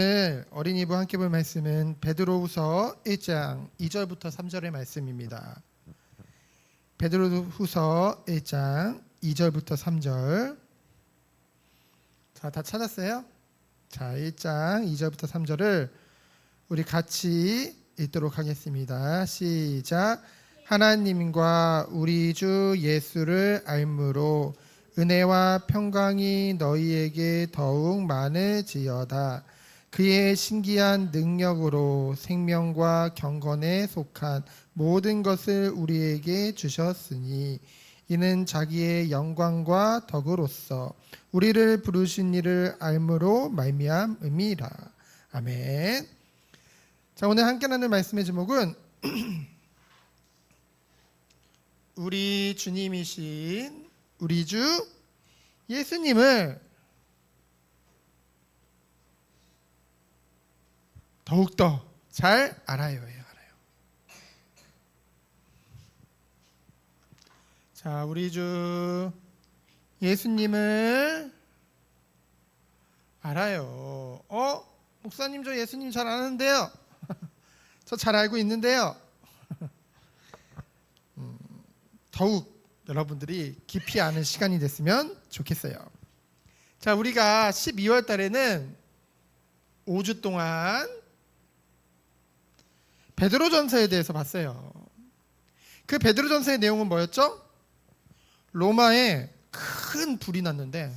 오늘 어린이부 함께 볼 말씀은 베드로후서 1장 2절부터 3절의 말씀입니다. 베드로후서 1장 2절부터 3절. 자, 다 찾았어요? 자, 1장 2절부터 3절을 우리 같이 읽도록 하겠습니다. 시작. 하나님과 우리 주 예수를 알므로 은혜와 평강이 너희에게 더욱 많으지어다. 그의 신기한 능력으로 생명과 경건에 속한 모든 것을 우리에게 주셨으니 이는 자기의 영광과 덕으로서 우리를 부르신 이를 알므로 말미암음이라. 아멘. 자, 오늘 함께 나눌 말씀의 제목은 우리 주님이신 우리 주 예수님을 더욱더 잘 알아요. 자, 우리 주 예수님을 알아요. 목사님 저 예수님 잘 아는데요. 저 잘 알고 있는데요. 더욱 여러분들이 깊이 아는 시간이 됐으면 좋겠어요. 자, 우리가 12월 달에는 5주 동안 베드로전서에 대해서 봤어요. 그 베드로전서의 내용은 뭐였죠? 로마에 큰 불이 났는데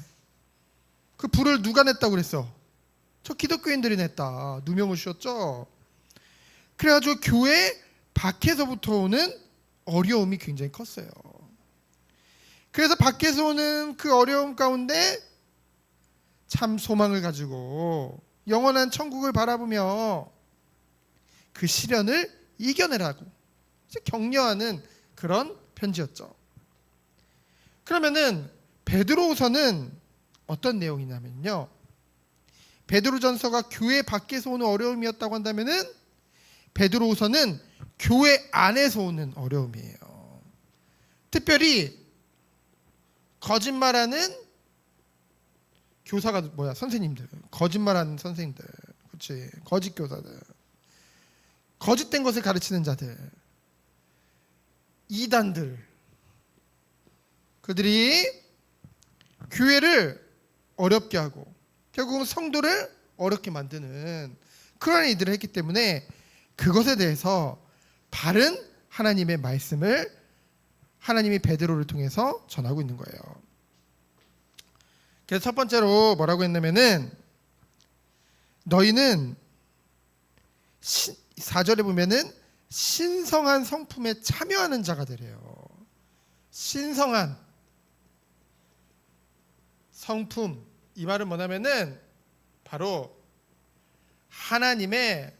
그 불을 누가 냈다고 그랬어? 저 기독교인들이 냈다. 누명을 씌웠죠. 그래가지고 교회 밖에서부터 오는 어려움이 굉장히 컸어요. 그래서 밖에서 오는 그 어려움 가운데 참 소망을 가지고 영원한 천국을 바라보며 그 시련을 이겨내라고 격려하는 그런 편지였죠. 그러면은 베드로후서는 어떤 내용이냐면요, 베드로전서가 교회 밖에서 오는 어려움이었다고 한다면은 베드로후서는 교회 안에서 오는 어려움이에요. 특별히 거짓말하는 교사가 선생님들, 거짓말하는 선생님들, 그렇지, 거짓 교사들, 거짓된 것을 가르치는 자들, 이단들, 그들이 교회를 어렵게 하고 결국은 성도를 어렵게 만드는 그런 일들을 했기 때문에 그것에 대해서 바른 하나님의 말씀을 하나님이 베드로를 통해서 전하고 있는 거예요. 그래서 첫 번째로 뭐라고 했냐면은 너희는 4절에 보면은 신성한 성품에 참여하는 자가 되래요. 신성한 성품, 이 말은 뭐냐면은 바로 하나님의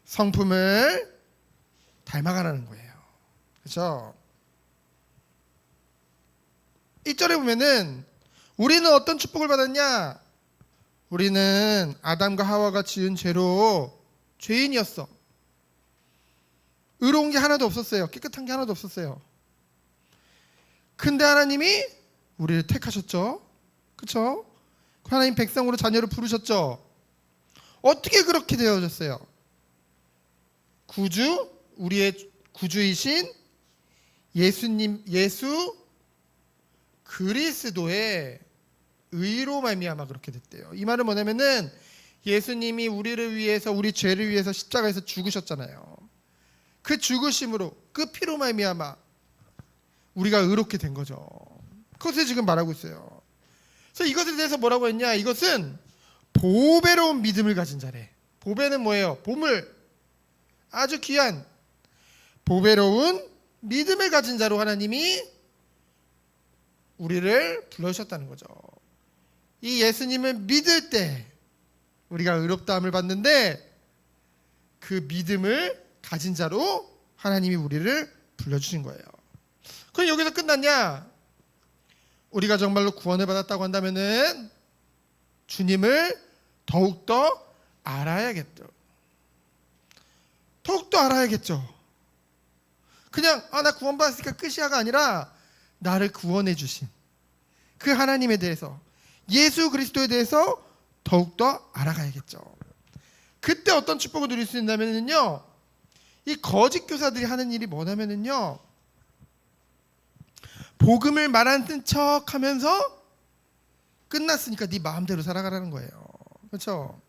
성품을 닮아가라는 거예요. 그렇죠? 1절에 보면은 우리는 어떤 축복을 받았냐? 우리는 아담과 하와가 지은 죄로 죄인이었어. 의로운 게 하나도 없었어요. 깨끗한 게 하나도 없었어요. 근데 하나님이 우리를 택하셨죠. 그렇죠? 하나님 백성으로 자녀를 부르셨죠. 어떻게 그렇게 되어졌어요? 우리의 구주이신 예수님, 예수 그리스도의 의로 말미암아 그렇게 됐대요. 이 말은 뭐냐면은 예수님이 우리를 위해서, 우리 죄를 위해서 십자가에서 죽으셨잖아요. 그 죽으심으로, 그 피로 말미암아 우리가 의롭게 된 거죠. 그것을 지금 말하고 있어요. 그래서 이것에 대해서 뭐라고 했냐? 이것은 보배로운 믿음을 가진 자래. 보배는 뭐예요? 보물, 아주 귀한 보배로운 믿음을 가진 자로 하나님이 우리를 불러주셨다는 거죠. 이 예수님을 믿을 때 우리가 의롭다함을 받는데 그 믿음을 가진 자로 하나님이 우리를 불러주신 거예요. 그럼 여기서 끝났냐? 우리가 정말로 구원을 받았다고 한다면은 주님을 더욱더 알아야겠죠. 더욱더 알아야겠죠. 그냥 나 구원받았으니까 끝이야가 아니라 나를 구원해 주신 그 하나님에 대해서, 예수 그리스도에 대해서 더욱더 알아가야겠죠. 그때 어떤 축복을 누릴 수 있냐면요, 이 거짓 교사들이 하는 일이 뭐냐면요, 복음을 말하는 척하면서 끝났으니까 네 마음대로 살아가라는 거예요. 그렇죠?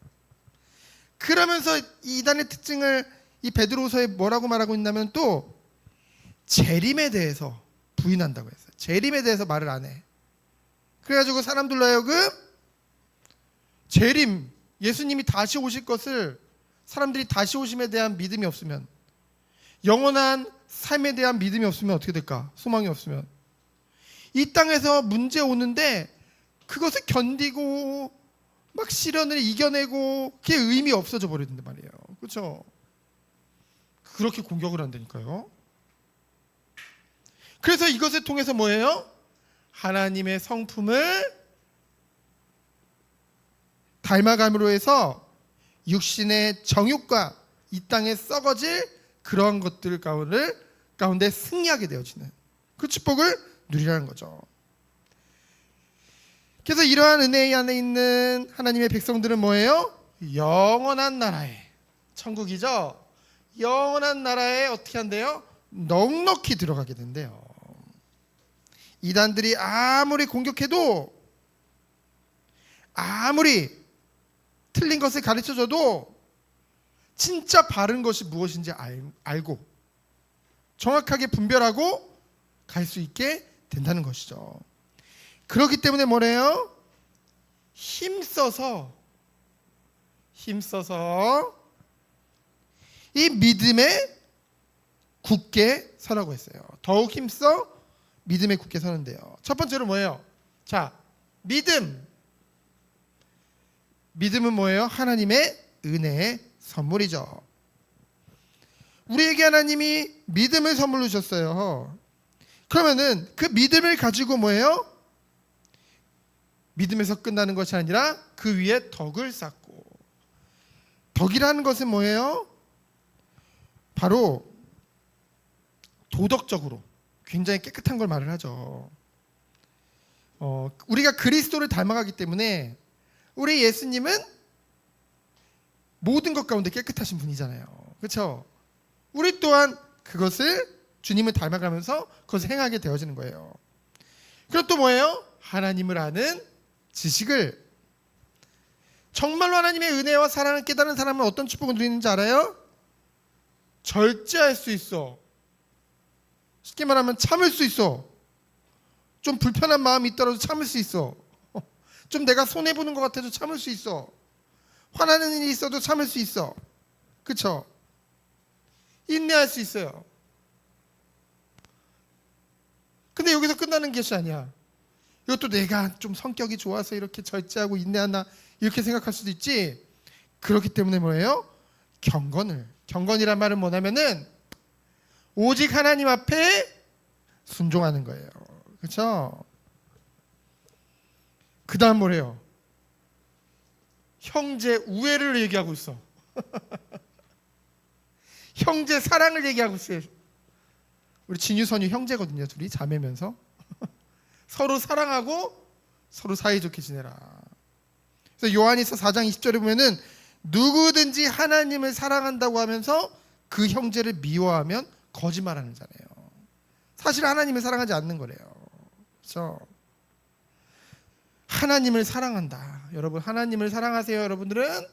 그러면서 이단의 특징을 이 베드로서에 뭐라고 말하고 있냐면 또 재림에 대해서 부인한다고 했어요. 재림에 대해서 말을 안 해. 그래가지고 사람들로 하여금 재림, 예수님이 다시 오실 것을, 사람들이 다시 오심에 대한 믿음이 없으면, 영원한 삶에 대한 믿음이 없으면 어떻게 될까? 소망이 없으면 이 땅에서 문제 오는데 그것을 견디고 막 시련을 이겨내고 그게 의미 없어져 버린단 말이에요. 그렇죠? 그렇게 공격을 한다니까요. 그래서 이것을 통해서 뭐예요? 하나님의 성품을 닮아감으로 해서 육신의 정욕과 이 땅에 썩어질 그러한 것들 가운데 승리하게 되어지는 그 축복을 누리라는 거죠. 그래서 이러한 은혜 안에 있는 하나님의 백성들은 뭐예요? 영원한 나라에, 천국이죠. 영원한 나라에 어떻게 한대요? 넉넉히 들어가게 된대요. 이단들이 아무리 공격해도, 아무리 틀린 것을 가르쳐줘도 진짜 바른 것이 무엇인지 알고 정확하게 분별하고 갈 수 있게 된다는 것이죠. 그렇기 때문에 뭐래요? 힘써서 이 믿음에 굳게 서라고 했어요. 더욱 힘써 믿음에 굳게 서는데요. 첫 번째로 뭐예요? 자, 믿음은 뭐예요? 하나님의 은혜의 선물이죠. 우리에게 하나님이 믿음을 선물로 주셨어요. 그러면은 그 믿음을 가지고 뭐예요? 믿음에서 끝나는 것이 아니라 그 위에 덕을 쌓고, 덕이라는 것은 뭐예요? 바로 도덕적으로 굉장히 깨끗한 걸 말을 하죠. 우리가 그리스도를 닮아가기 때문에 우리 예수님은 모든 것 가운데 깨끗하신 분이잖아요. 그렇죠? 우리 또한 그것을, 주님을 닮아가면서 그것을 행하게 되어지는 거예요. 그리고 또 뭐예요? 하나님을 아는 지식을, 정말로 하나님의 은혜와 사랑을 깨달은 사람은 어떤 축복을 누리는지 알아요? 절제할 수 있어. 쉽게 말하면 참을 수 있어. 좀 불편한 마음이 있더라도 참을 수 있어. 좀 내가 손해보는 것 같아도 참을 수 있어. 화나는 일이 있어도 참을 수 있어. 그렇죠? 인내할 수 있어요. 근데 여기서 끝나는 것이 아니야. 이것도 내가 좀 성격이 좋아서 이렇게 절제하고 인내한다 이렇게 생각할 수도 있지. 그렇기 때문에 뭐예요? 경건이란 말은 뭐냐면은 오직 하나님 앞에 순종하는 거예요. 그렇죠? 그 다음 뭐래요? 형제 우애를 얘기하고 있어. 형제 사랑을 얘기하고 있어요. 우리 진유 선유 형제거든요. 둘이 자매면서 서로 사랑하고 서로 사이좋게 지내라. 그래서 요한일서 4장 20절에 보면은 누구든지 하나님을 사랑한다고 하면서 그 형제를 미워하면 거짓말하는 자래요. 사실 하나님을 사랑하지 않는 거래요. 그렇죠? 하나님을 사랑한다. 여러분, 하나님을 사랑하세요. 여러분들은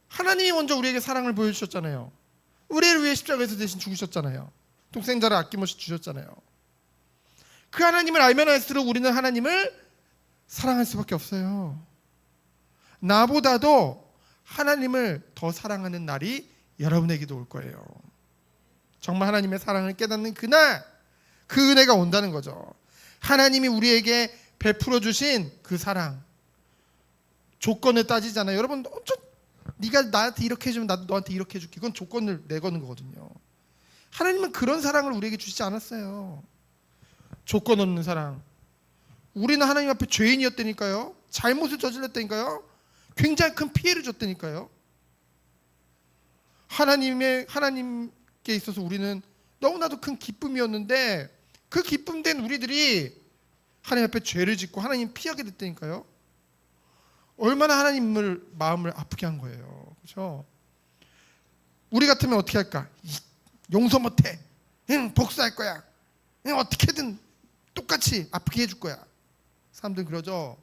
하나님이 먼저 우리에게 사랑을 보여주셨잖아요. 우리를 위해 십자가에서 대신 죽으셨잖아요. 독생자를 아낌없이 주셨잖아요. 그 하나님을 알면 알수록 우리는 하나님을 사랑할 수밖에 없어요. 나보다도 하나님을 더 사랑하는 날이 여러분에게도 올 거예요. 정말 하나님의 사랑을 깨닫는 그날, 그 은혜가 온다는 거죠. 하나님이 우리에게 베풀어 주신 그 사랑, 조건을 따지잖아요. 여러분, 네가 나한테 이렇게 해주면 나도 너한테 이렇게 해줄게. 그건 조건을 내거는 거거든요. 하나님은 그런 사랑을 우리에게 주시지 않았어요. 조건 없는 사랑. 우리는 하나님 앞에 죄인이었다니까요. 잘못을 저질렀다니까요. 굉장히 큰 피해를 줬다니까요. 하나님께 있어서 우리는 너무나도 큰 기쁨이었는데 그 기쁨된 우리들이 하나님 앞에 죄를 짓고 하나님 피하게 됐다니까요. 얼마나 하나님을 마음을 아프게 한 거예요. 그렇죠? 우리 같으면 어떻게 할까? 용서 못해. 복수할 거야. 어떻게든 똑같이 아프게 해줄 거야. 사람들 그러죠.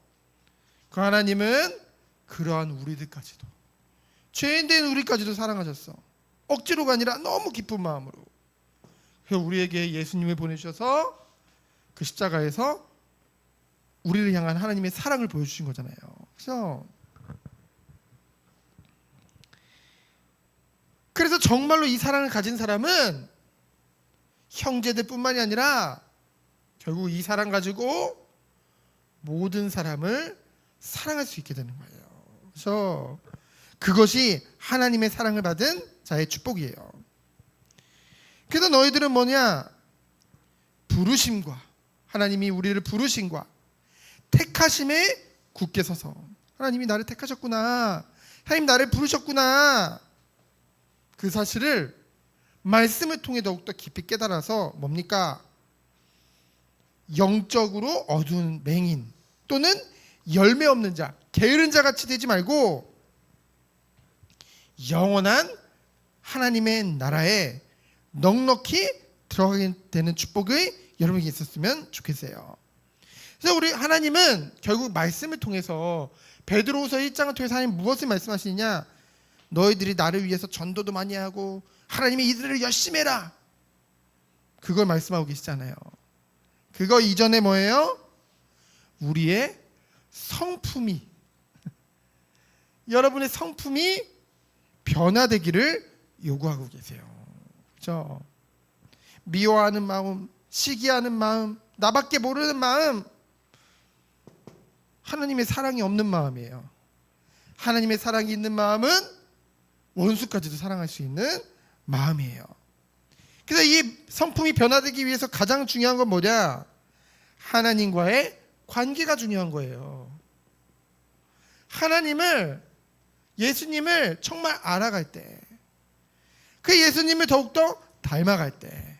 그 하나님은 그러한 우리들까지도, 죄인된 우리까지도 사랑하셨어. 억지로가 아니라 너무 기쁜 마음으로. 그래서 우리에게 예수님을 보내주셔서 그 십자가에서 우리를 향한 하나님의 사랑을 보여주신 거잖아요. 그래서 정말로 이 사랑을 가진 사람은 형제들 뿐만이 아니라 결국 이 사랑 가지고 모든 사람을 사랑할 수 있게 되는 거예요. 그래서 그것이 하나님의 사랑을 받은 자의 축복이에요. 그래서 너희들은 뭐냐? 부르심과, 하나님이 우리를 부르심과 택하심에 굳게 서서, 하나님이 나를 택하셨구나, 하나님 나를 부르셨구나, 그 사실을 말씀을 통해 더욱더 깊이 깨달아서 뭡니까? 영적으로 어두운 맹인 또는 열매 없는 자, 게으른 자 같이 되지 말고 영원한 하나님의 나라에 넉넉히 들어가게 되는 축복이 여러분에게 있었으면 좋겠어요. 그래서 우리 하나님은 결국 말씀을 통해서, 베드로후서 1장을 통해서 하나님 무엇을 말씀하시느냐? 너희들이 나를 위해서 전도도 많이 하고 하나님의 이들을 열심히 해라, 그걸 말씀하고 계시잖아요. 그거 이전에 뭐예요? 우리의 성품이, 여러분의 성품이 변화되기를 요구하고 계세요. 그렇죠? 미워하는 마음, 시기하는 마음, 나밖에 모르는 마음, 하나님의 사랑이 없는 마음이에요. 하나님의 사랑이 있는 마음은 원수까지도 사랑할 수 있는 마음이에요. 그래서 이 성품이 변화되기 위해서 가장 중요한 건 뭐냐? 하나님과의 관계가 중요한 거예요. 하나님을, 예수님을 정말 알아갈 때, 그 예수님을 더욱더 닮아갈 때,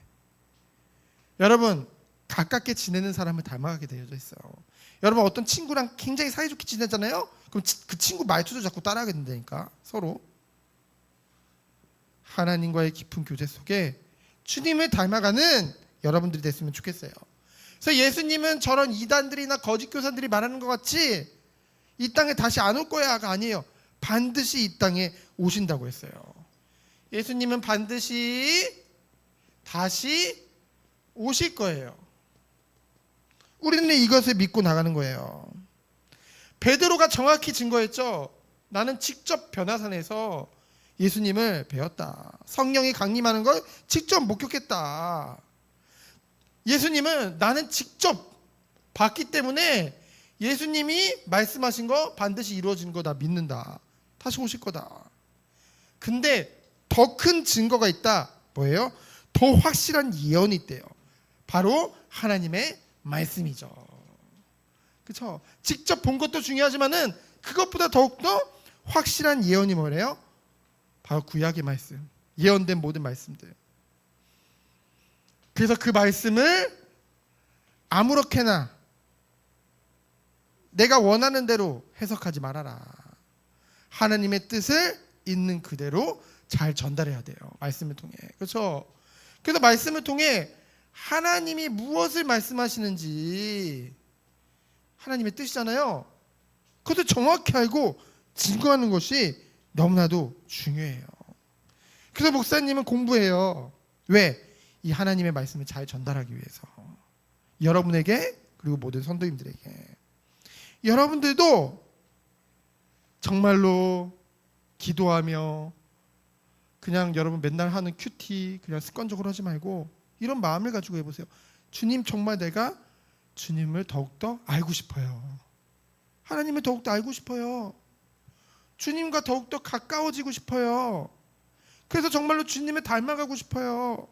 여러분 가깝게 지내는 사람을 닮아가게 되어져 있어요. 여러분 어떤 친구랑 굉장히 사이좋게 지내잖아요. 그럼 그 친구 말투도 자꾸 따라하게 된다니까. 서로 하나님과의 깊은 교제 속에 주님을 닮아가는 여러분들이 됐으면 좋겠어요. 그래서 예수님은 저런 이단들이나 거짓 교사들이 말하는 것 같이 이 땅에 다시 안 올 거야가 아니에요. 반드시 이 땅에 오신다고 했어요. 예수님은 반드시 다시 오실 거예요. 우리는 이것을 믿고 나가는 거예요. 베드로가 정확히 증거했죠. 나는 직접 변화산에서 예수님을 배웠다. 성령이 강림하는 걸 직접 목격했다. 예수님은 나는 직접 봤기 때문에 예수님이 말씀하신 거 반드시 이루어진 거 나 믿는다. 다시 오실 거다. 근데 더 큰 증거가 있다. 뭐예요? 더 확실한 예언이 있대요. 바로 하나님의 말씀이죠. 그렇죠? 직접 본 것도 중요하지만은 그것보다 더욱더 확실한 예언이 뭐래요? 바로 구약의 말씀, 예언된 모든 말씀들. 그래서 그 말씀을 아무렇게나 내가 원하는 대로 해석하지 말아라. 하나님의 뜻을 있는 그대로 잘 전달해야 돼요. 말씀을 통해. 그렇죠? 그래서 말씀을 통해 하나님이 무엇을 말씀하시는지, 하나님의 뜻이잖아요. 그것을 정확히 알고 증거하는 것이 너무나도 중요해요. 그래서 목사님은 공부해요. 왜? 이 하나님의 말씀을 잘 전달하기 위해서. 여러분에게, 그리고 모든 선도님들에게. 여러분들도 정말로 기도하며 그냥 여러분 맨날 하는 큐티 그냥 습관적으로 하지 말고 이런 마음을 가지고 해보세요. 주님, 정말 내가 주님을 더욱더 알고 싶어요. 하나님을 더욱더 알고 싶어요. 주님과 더욱더 가까워지고 싶어요. 그래서 정말로 주님을 닮아가고 싶어요.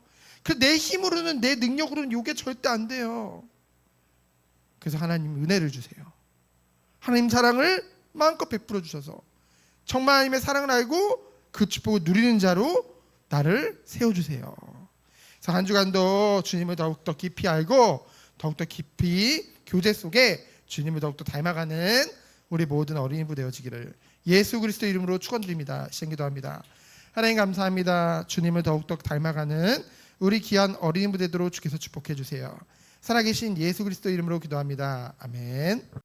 내 힘으로는, 내 능력으로는 이게 절대 안 돼요. 그래서 하나님 은혜를 주세요. 하나님 사랑을 마음껏 베풀어 주셔서 정말 하나님의 사랑을 알고 그 축복을 누리는 자로 나를 세워주세요. 그래서 한 주간도 주님을 더욱더 깊이 알고 더욱더 깊이 교제 속에 주님을 더욱더 닮아가는 우리 모든 어린이부 되어지기를 예수 그리스도 이름으로 축원드립니다. 시행 기도합니다. 하나님 감사합니다. 주님을 더욱더 닮아가는 우리 귀한 어린이부 되도록 주께서 축복해 주세요. 살아계신 예수 그리스도 이름으로 기도합니다. 아멘.